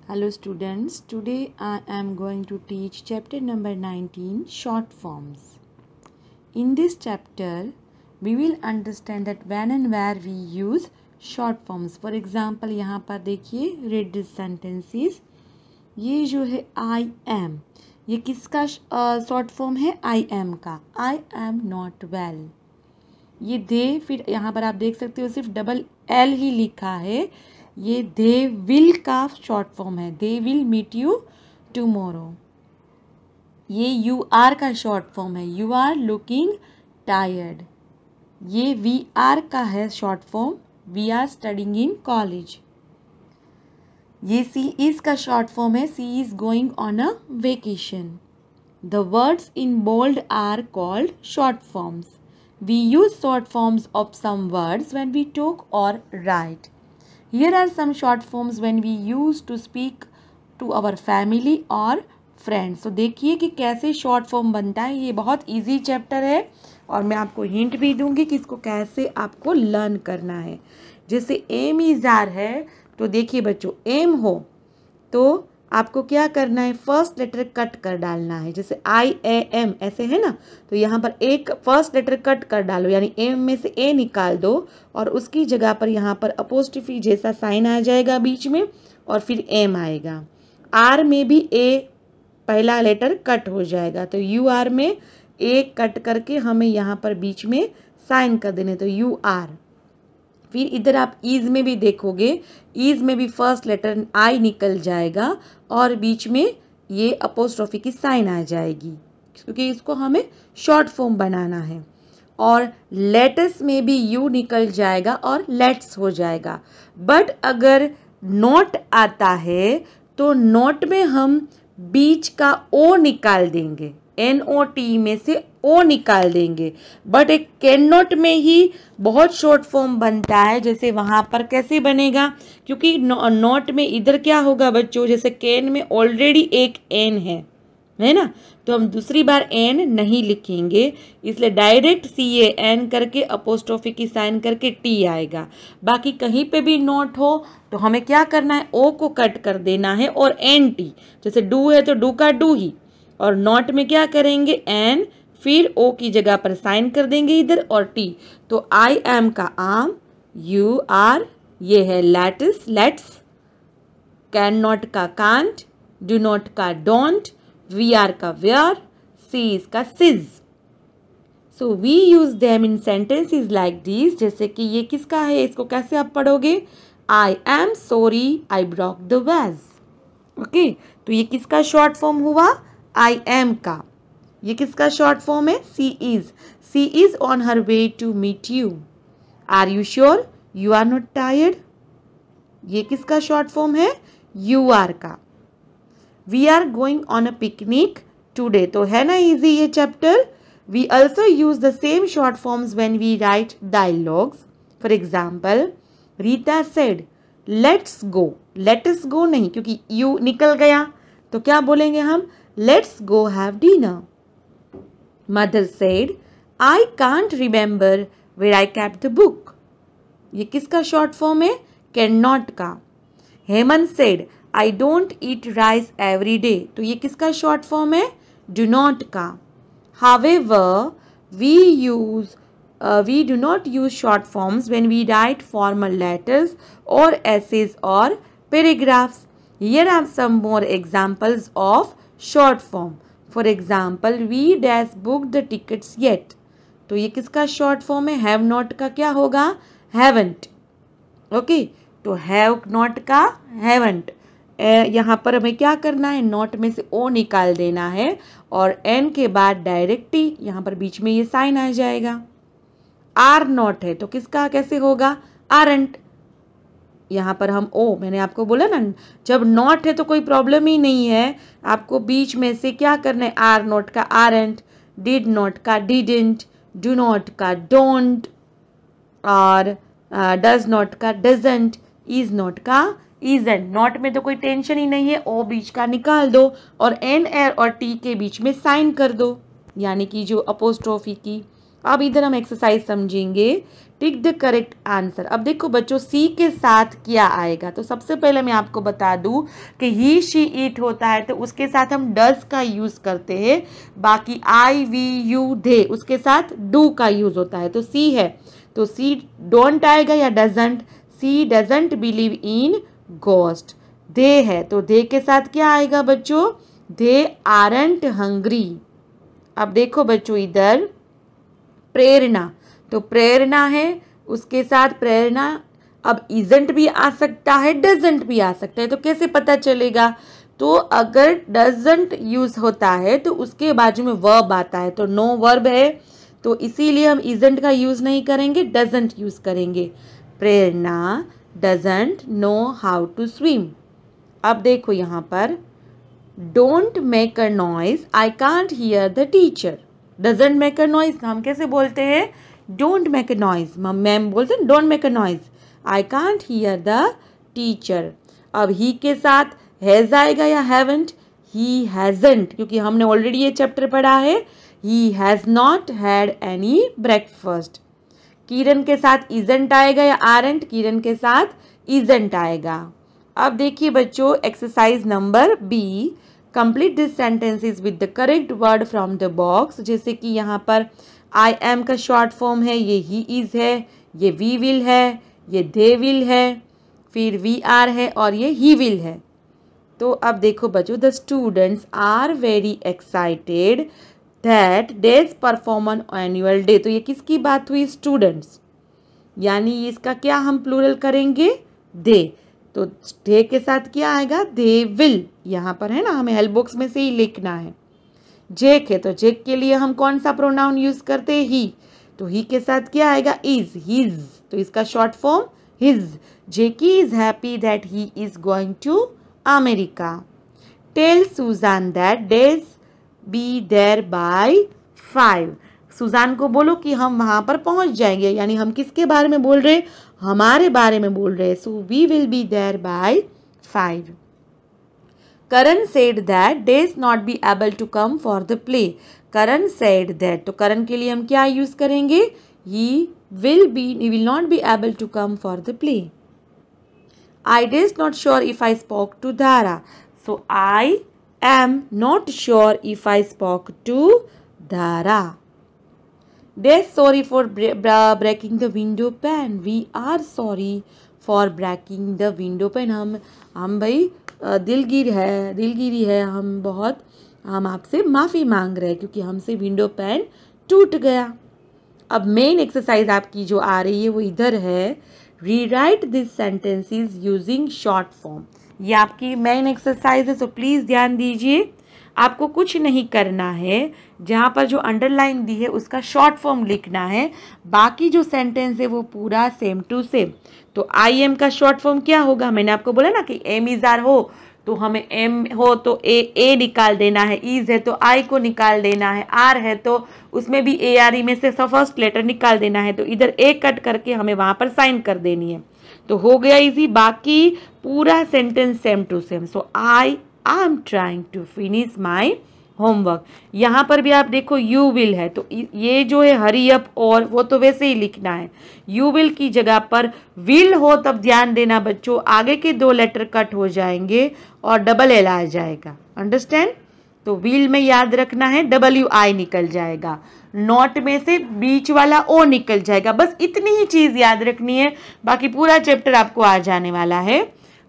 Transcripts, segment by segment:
Hello students, today I am going to teach chapter number 19, short forms. In this chapter, we will understand that when and where we use short forms. For example, यहाँ पर देखिए read this sentences. ये जो है I am, ये किसका short form है? I am का. I am not well. ये दे, फिर यहाँ पर आप देख सकते हो सिर्फ डबल एल ही लिखा है. ये दे विल का शॉर्ट फॉर्म है. They will meet you tomorrow. ये यू आर का शॉर्ट फॉर्म है. You are looking tired. ये वी आर का है short form. We are studying in college. ये सी इज का शॉर्ट फॉर्म है. She is going on a vacation. The words in bold are called short forms. We use short forms of some words when we talk or write. Here are some short forms when we use to speak to our family or friends. So देखिए कि कैसे short form बनता है. ये बहुत easy chapter है और मैं आपको hint भी दूंगी कि इसको कैसे आपको learn करना है. जैसे aim is are है तो देखिए बच्चों, aim हो तो आपको क्या करना है, फर्स्ट लेटर कट कर डालना है. जैसे आई ए एम ऐसे है ना, तो यहाँ पर एक फर्स्ट लेटर कट कर डालो, यानी एम में से ए निकाल दो और उसकी जगह पर यहाँ पर अपोस्ट्रोफी जैसा साइन आ जाएगा बीच में और फिर एम आएगा. आर में भी ए पहला लेटर कट हो जाएगा, तो यू आर में ए कट करके हमें यहाँ पर बीच में साइन कर देने, तो यू आर. फिर इधर आप ईज में भी देखोगे, ईज में भी फर्स्ट लेटर आई निकल जाएगा और बीच में ये अपोस्ट्रोफी की साइन आ जाएगी, क्योंकि इसको हमें शॉर्ट फॉर्म बनाना है. और लेटस में भी यू निकल जाएगा और लेट्स हो जाएगा. बट अगर नोट आता है तो नोट में हम बीच का ओ निकाल देंगे. NOT में से ओ निकाल देंगे. बट एक कैन नॉट में ही बहुत शॉर्ट फॉर्म बनता है. जैसे वहाँ पर कैसे बनेगा, क्योंकि नॉट में इधर क्या होगा बच्चों, जैसे कैन में ऑलरेडी एक एन है ना, तो हम दूसरी बार एन नहीं लिखेंगे, इसलिए डायरेक्ट CAN करके अपोस्ट्रोफी की साइन करके टी आएगा. बाकी कहीं पे भी नोट हो तो हमें क्या करना है, ओ को कट कर देना है और NT. जैसे डू है तो डू का डू ही, और नॉट में क्या करेंगे, एन, फिर ओ की जगह पर साइन कर देंगे इधर और टी. तो आई एम का आम, यू आर ये है लेट्स लेट्स, कैन नॉट का कांट, डू नॉट का डोंट, वी आर का वेयर, सी इज का she's. So we use them in sentences like this. जैसे कि ये किसका है, इसको कैसे आप पढ़ोगे, I am sorry I broke the vase. Okay, तो ये किसका शॉर्ट फॉर्म हुआ, आई एम का. ये किसका शॉर्ट फॉर्म है, she is. She is on her way to meet you. Are you sure you are not tired. ये किसका शॉर्ट फॉर्म है, यू आर का. We are going on a picnic today. तो है ना इजी ये chapter. We also use the same short forms when we write dialogues. For example, Rita said let's go. Let's go नहीं, क्योंकि you निकल गया, तो क्या बोलेंगे हम, let's go have dinner. Mother said I can't remember where I kept the book. ये किसका शॉर्ट फॉर्म है, कैन नॉट का. Hemant said I don't eat rice every day. तो ये किसका शॉर्ट फॉर्म है, डू नॉट का. However we do not use short forms when we write formal letters or essays or paragraphs. Here are some more examples of short form. For example, we dash booked the tickets yet. तो ये किसका short form है, have not का क्या होगा, haven't. Okay, तो have not का haven't. यहाँ पर हमें क्या करना है, नॉट में से ओ निकाल देना है और एन के बाद डायरेक्ट टी, यहाँ पर बीच में ये साइन आ जाएगा. आर नॉट है तो किसका कैसे होगा, आरंट. यहाँ पर हम ओ, मैंने आपको बोला ना, जब नॉट है तो कोई प्रॉब्लम ही नहीं है, आपको बीच में से क्या करना है, आर नॉट का आरंट, डिड नॉट का डिडंट, डू नॉट का डोंट, और डज नॉट का डजंट, इज नॉट का इजंट. नॉट में तो कोई टेंशन ही नहीं है, ओ बीच का निकाल दो और एन एर और टी के बीच में साइन कर दो, यानी कि जो अपोस्ट्रोफी की अब इधर हम एक्सरसाइज समझेंगे। Tick the correct answer. अब देखो बच्चों, सी के साथ क्या आएगा, तो सबसे पहले मैं आपको बता दूं कि ही शी इट होता है तो उसके साथ हम डज का यूज़ करते हैं। बाकी आई वी यू दे उसके साथ डू का यूज़ होता है। तो सी है तो सी डोंट आएगा या doesn't. She doesn't believe in ghost. They है तो दे के साथ क्या आएगा बच्चों, दे आरंट हंग्री। अब देखो बच्चों इधर प्रेरणा, तो प्रेरणा है उसके साथ प्रेरणा। अब इजंट भी आ सकता है, डजंट भी आ सकता है, तो कैसे पता चलेगा, तो अगर डजंट यूज होता है तो उसके बाजू में वर्ब आता है, तो नो वर्ब है तो इसीलिए हम इजंट का यूज नहीं करेंगे, डजंट यूज करेंगे। Prerna doesn't know how to swim. अब देखो यहाँ पर don't make a noise I can't hear the teacher. Doesn't make a noise हम कैसे बोलते हैं, don't make a noise. Ma'am बोलते हैं don't make a noise I can't hear the teacher. अब ही के साथ हैज़ आएगा या हैवंट, ही हैजंट, क्योंकि हमने ऑलरेडी ये चैप्टर पढ़ा है। He has not had any breakfast. Kiran के साथ इजंट आएगा या आरंट, किरण के साथ इजंट आएगा। अब देखिए बच्चों exercise number B, complete this sentences with the correct word from the box. जैसे कि यहाँ पर आई एम का शॉर्ट फॉर्म है, ये ही इज है, ये वी विल है, ये दे विल है, फिर वी आर है और ये ही विल है। तो अब देखो बच्चों, the students are very excited that they'd perform on annual day. तो ये किसकी बात हुई, स्टूडेंट्स, यानी इसका क्या हम प्लूरल करेंगे, दे। तो डे के साथ क्या आएगा, दे विल। यहाँ पर है ना, हमें हेल्प बॉक्स में से ही लिखना है। जेक है तो जेक के लिए हम कौन सा प्रोनाउन यूज करते हैं, ही। तो ही के साथ क्या आएगा, इज, हिज, तो इसका short form his. Jackie is happy that he is going to America. Tell Susan that they'd be there by 5। सुजान को बोलो कि हम वहां पर पहुंच जाएंगे, यानी हम किसके बारे में बोल रहे, हमारे बारे में बोल रहे हैं। So we will be there by 5। Karan said that days not be able to come for the play. Karan said that, तो करण के लिए हम क्या यूज करेंगे, he will not be able to come for the play. I days not sure if I spoke to Dhara. So I am not sure if I spoke to Dhara. They're sorry for breaking the window pane. We are sorry for breaking the window pane. हम भाई दिलगिरी है, हम आपसे माफ़ी मांग रहे हैं क्योंकि हमसे विंडो पैन टूट गया। अब मेन एक्सरसाइज आपकी जो आ रही है वो इधर है, rewrite this sentences using short form. ये आपकी मेन एक्सरसाइज है, सो प्लीज़ ध्यान दीजिए। आपको कुछ नहीं करना है, जहाँ पर जो अंडरलाइन दी है उसका शॉर्ट फॉर्म लिखना है, बाकी जो सेंटेंस है वो पूरा सेम टू सेम। तो आई एम का शॉर्ट फॉर्म क्या होगा, मैंने आपको बोला ना कि एम इज आर हो तो हमें एम हो तो ए निकाल देना है, इज है तो आई को निकाल देना है, आर है तो उसमें भी ए आर ई में से फर्स्ट लेटर निकाल देना है, तो इधर ए कट करके हमें वहाँ पर साइन कर देनी है, तो हो गया इजी। बाकी पूरा sentence same to same. So I am trying to finish my homework. यहाँ पर भी आप देखो यू विल है, तो ये जो है हरी अप और वो तो वैसे ही लिखना है। यू विल की जगह पर विल हो, तब ध्यान देना बच्चों आगे के 2 लेटर कट हो जाएंगे और डबल एल आ जाएगा, अंडरस्टैंड। तो विल में याद रखना है WI निकल जाएगा, नॉट में से बीच वाला ओ निकल जाएगा, बस इतनी ही चीज़ याद रखनी है, बाकी पूरा चैप्टर आपको आ जाने वाला है।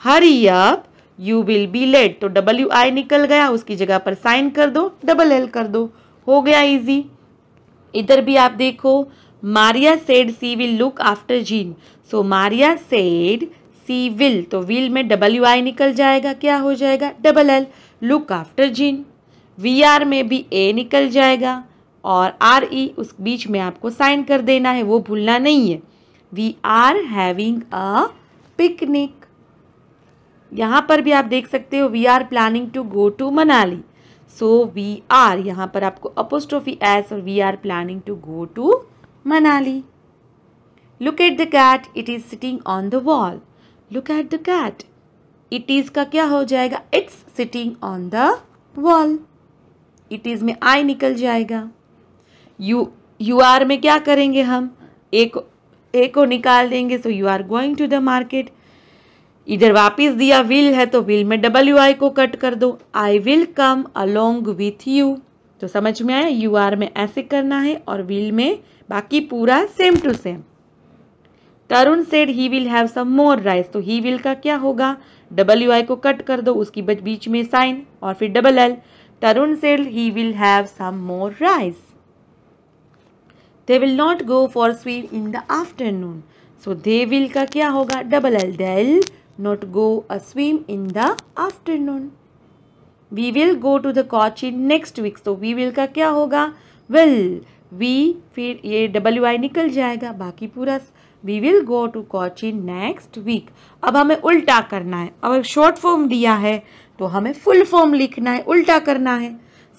Hurry up you will be late, तो WI निकल गया, उसकी जगह पर साइन कर दो, डबल एल कर दो, हो गया इजी। इधर भी आप देखो, Maria said she will look after Jean. So Maria said she will, तो विल में WI निकल जाएगा, क्या हो जाएगा, double L. Look after Jean, VR में भी A निकल जाएगा और RE उस बीच में आपको साइन कर देना है, वो भूलना नहीं है। We are having a picnic. यहाँ पर भी आप देख सकते हो, we are planning to go to Manali. So we are, यहाँ पर आपको अपोस्ट्रोफी एस, और we are planning to go to Manali. Look at the cat, it is sitting on the wall. Look at the cat, it is का क्या हो जाएगा, it's sitting on the wall. It is में I निकल जाएगा। You are में क्या करेंगे हम, ए को निकाल देंगे। So you are going to the market. इधर वापिस दिया विल है तो विल में WI को कट कर दो, I will come along with you. तो समझ में आया, यू आर में ऐसे करना है और विल में बाकी पूरा same to same. Tarun said he will have some more rice, तो ही विल का क्या होगा, WI को कट कर दो, उसकी बीच में साइन और फिर double L. Tarun said he will have some more rice. They will not go for swim in the afternoon, so they will का क्या होगा, double L, they will not go a swim in the afternoon. We will go to the Cochin next week, तो we will का क्या होगा, will, we फिर ये WI निकल जाएगा, बाकी पूरा we will go to Cochin next week. अब हमें उल्टा करना है, अगर शॉर्ट फॉर्म दिया है तो हमें फुल फॉर्म लिखना है, उल्टा करना है।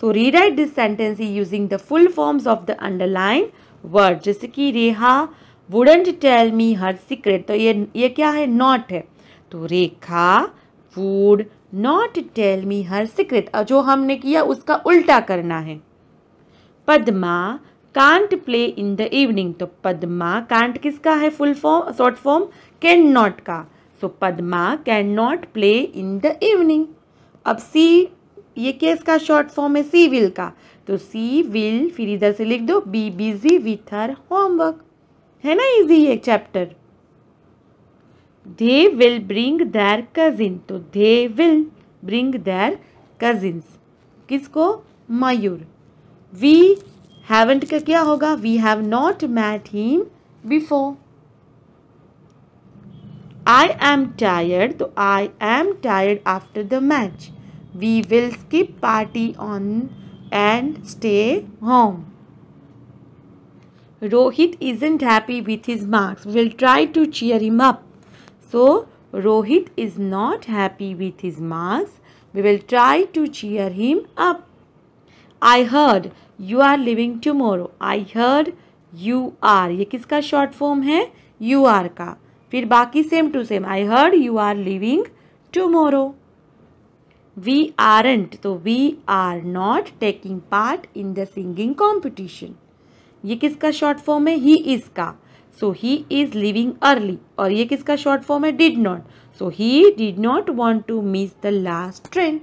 So rewrite this sentence using the full forms of the underline word. जैसे कि Rekha wouldn't tell me her secret, तो ये क्या है, नॉट है, तो Rekha would not tell me her secret, जो हमने किया उसका उल्टा करना है। Padma can't play in the evening, तो पद्मा कांट किसका है, full form short form can not का, so Padma can not play in the evening. अब सी, ये किसका शॉर्ट फॉर्म है, सी विल का, तो सी विल फिर इधर से लिख दो be busy with her homework, है ना इजी ये chapter. They will bring their cousin, तो they will bring their cousins, किसको, मयूर। वी हैवंट का क्या होगा, we have not met him before. I am tired, तो I am tired after the match. We will skip party on and stay home. Rohit isn't happy with his marks. We will try to cheer him up. So, Rohit is not happy with his marks. We will try to cheer him up. I heard you are leaving tomorrow. I heard you are. ये किसका short form है, you are का, फिर बाकी same to same. I heard you are leaving tomorrow. We aren't, तो we are not taking part in the singing competition. ये किसका short form है, ही इज का, so he is living early, और ये किसका शॉर्ट फॉर्म है, did not, so he did not want to miss the last train,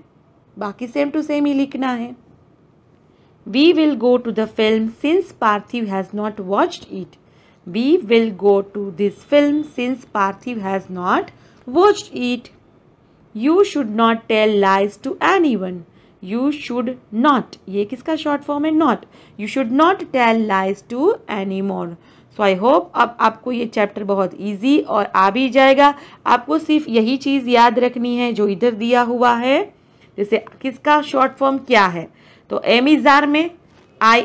बाकी same to same ही लिखना है। We will go to the film since Parthiv has not watched it. We will go to this film since Parthiv has not watched it. You should not tell lies to anyone. You should not, ये किसका short form है, not, you should not tell lies to any more. So I hope अब आपको ये chapter बहुत easy और आ भी जाएगा। आपको सिर्फ यही चीज़ याद रखनी है जो इधर दिया हुआ है, जैसे किसका शॉर्ट फॉर्म क्या है, तो एमिजार में आई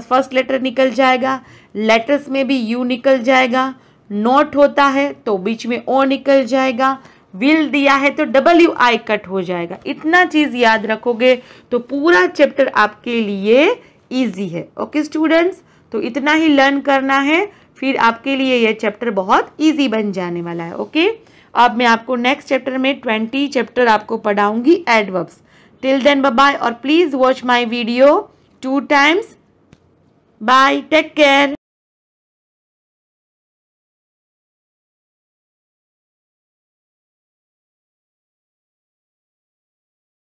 फर्स्ट लेटर निकल जाएगा, लेटर्स में भी यू निकल जाएगा, नॉट होता है तो बीच में ओ निकल जाएगा, विल दिया है तो WI कट हो जाएगा। इतना चीज़ याद रखोगे तो पूरा चैप्टर आपके लिए इजी है। ओके स्टूडेंट्स, तो इतना ही लर्न करना है, फिर आपके लिए ये चैप्टर बहुत इजी बन जाने वाला है। ओके, अब मैं आपको नेक्स्ट चैप्टर में 20 चैप्टर आपको पढ़ाऊंगी adverbs. Till then bye bye, और please watch my video 2 times। Bye, take care.